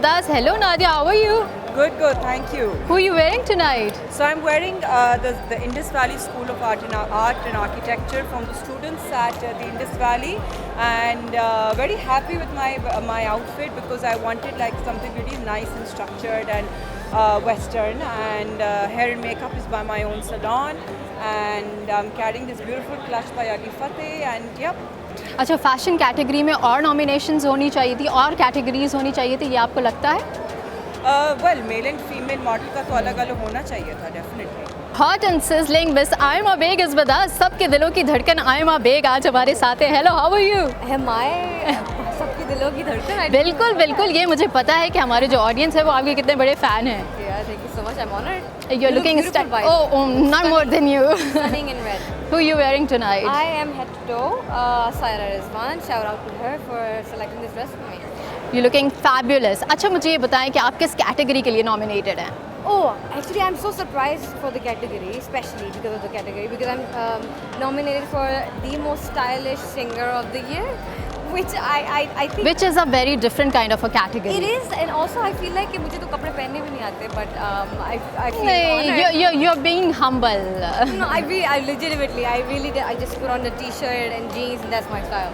with us. Hello Nadia, how are you? Good, good, thank you. Who are you wearing tonight? So I'm wearing the Indus Valley School of Art and Architecture from the students at the Indus Valley, and very happy with my outfit because I wanted like something really nice and structured and Western, and hair and makeup is by my own salon, and I'm carrying this beautiful clutch by Ali Fateh, and yep. अच्छा, fashion category में और nominations होनी चाहिए थी, और categories होनी चाहिए थी, ये आपको लगता है? Well male and female model का तो अलग अलग होना चाहिए था definitely. Hot and sizzling miss Aima Baig is with us. सबके दिलों की धड़कन आयमा बेग आज हमारे साथ है. Hello, how are you? सबके दिलों की धड़कन. बिल्कुल बिल्कुल, ये मुझे पता है कि हमारे जो ऑडियंस है वो आपके कितने बड़े फैन हैं. Thank you so much. I'm honored. You're looking beautiful. oh, not more than you. Stunning in red. Who are you wearing tonight? I am head to toe. Saira Rizwan. Shout out to her for selecting this dress for me. You're looking fabulous. अच्छा, मुझे ये बताएं कि आप किस category के लिए nominated हैं? Oh, actually, I'm so surprised for the category, especially because of the category, because I'm nominated for the most stylish singer of the year, which I think. Which is a very different kind of a category. It is, and also I feel like कि मुझे तो कपड़े पहनने भी नहीं आते, but I feel नहीं, honored. you're being humble. No, I legitimately, I just put on a t-shirt and jeans, and that's my style.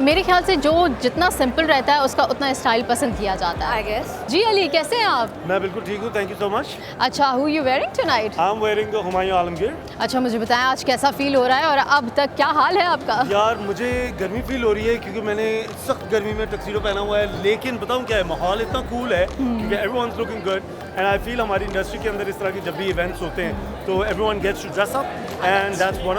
मेरे ख्याल से जो जितना सिंपल रहता है उसका उतना स्टाइल पसंद किया जाता है. I guess. जी अली, कैसे हैं आप? मैं बिल्कुल ठीक हूँ, थैंक यू सो मच. अच्छा, who you wearing tonight? I am wearing Humayun Alamgir. अच्छा, मुझे बताएं आज कैसा फील हो रहा है और अब तक क्या हाल है आपका? यार मुझे गर्मी फील हो रही है क्योंकि मैंने सख्त गर्मी में टक्सीडो पहना हुआ है, लेकिन बताऊँ क्या है, माहौल इतना कूल है क्योंकि everyone's looking good, and I feel हमारी इंडस्ट्री के अंदर इस तरह के जब भी इवेंट्स होते हैं तो everyone gets to dress up, and that's one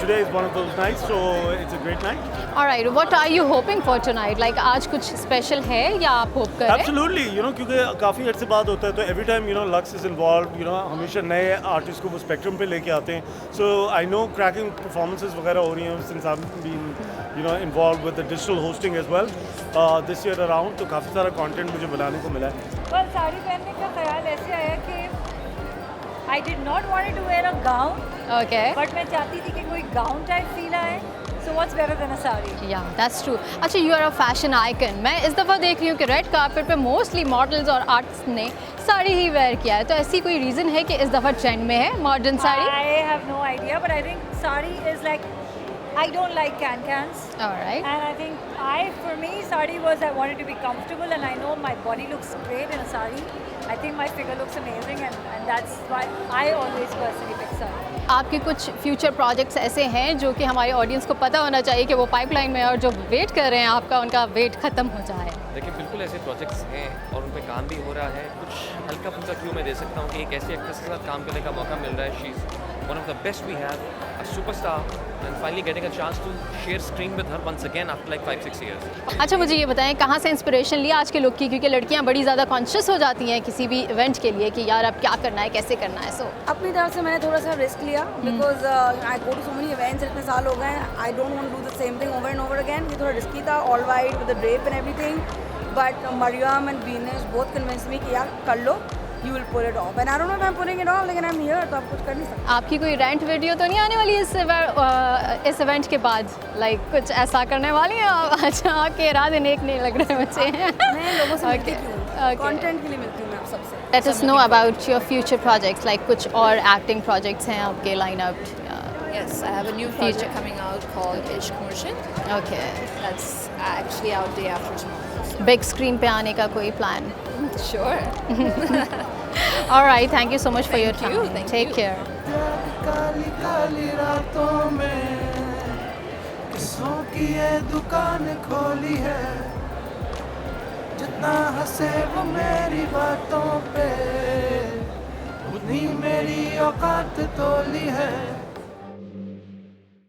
today is one of those nights, so it's a great night. Alright, what are you hoping for tonight? Like आज कुछ स्पेशल है या आप होप कर रहे हैं? एब्सोल्युटली, यू नो, क्योंकि काफ़ी अर्से बाद होता है तो every time you know lux is involve, you know, हमेशा नए आर्टिस्ट को वो स्पेक्ट्रम पे लेके आते हैं. So I know cracking performances वगैरह हो रही हैं since I have been you know involve with the digital hosting as well this year around, तो काफ़ी सारा कंटेंट मुझे बनाने को मिला है. पर साड़ी पहनने का ख्याल ऐसे आया कि I did not wanted to wear a gown, okay, but मैं चाहती थी कि कोई गाउन टाइप फील आए. So what's better than a sari? या दैट्स ट्रू. अच्छा, you are a fashion icon. मैं इस दफ़ा देख रही हूँ कि रेड कार्पेट पे मोस्टली मॉडल्स और आर्टिस्ट ने साड़ी ही वेयर किया है, तो ऐसी कोई रीज़न है कि इस दफ़ा ट्रेंड में है modern sari? I have no idea, but I think sari is like, I don't like can-cans. All right. And I think for me, sari was, I wanted to be comfortable, and I know my body looks great in a sari. I think my figure looks amazing, and that's why I always personally pick sari. आपके कुछ future projects ऐसे हैं जो कि हमारे audience को पता होना चाहिए कि वो पाइपलाइन में और जो वेट कर रहे हैं आपका, उनका वेट ख़त्म हो जाए? देखिए, बिल्कुल ऐसे प्रोजेक्ट्स हैं और उन पे काम भी हो रहा है. कुछ हल्का फुल्का क्यों मैं दे सकता हूँ कि एक ऐसी एक्ट्रेस के साथ काम करने का मौका मिल रहा है. She is one of the best we have, a superstar, and finally getting a chance to share screen with her once again after like 5-6 years. अच्छा, मुझे ये बताएं कहाँ से इंस्पिरेशन लिया आज के लुक की, क्योंकि लड़कियाँ बड़ी ज़्यादा कॉन्शियस हो जाती हैं किसी भी इवेंट के लिए कि यार अब क्या करना है, कैसे करना है. सो अपनी तरफ से मैंने थोड़ा सा रिस्क लिया because I go to so many events, इतने साल हो गए हैं, I don't want to do the same thing over and over again. ये थोड़ा रिस्की था, all white with the drape and everything, but Mariam and Venus both convince me कि यार कर लो, you will pull it off, and I don't know if I'm pulling it off, लेकिन I'm here, तो आप कुछ कर नहीं सकते. आपकी कोई रेंट वीडियो तो नहीं आने वाली इस इवेंट के बाद? लाइक कुछ ऐसा करने वाली हैं आप? अच्छा, के इरादे नेक नहीं लग रहे मुझे. मैं लोगों से मिलती हूँ, Okay. कंटेंट के लिए मिलती हूँ मैं आप सबसे. Let us know about your future projects, like कुछ और एक्टिंग प्रोजेक्ट्स हैं आपके line up? Yes, I have a new project coming out called Ishq. Okay. That's actually out day after tomorrow. Big screen पे आने का कोई plan? Sure. All right, thank you so much for your time. Thank Take you. care. Kali Kali रातों में किस्सों की ये दुकान खोली है, जितना हंसे वो मेरी बातों पे उतनी मेरी औकात तोली है.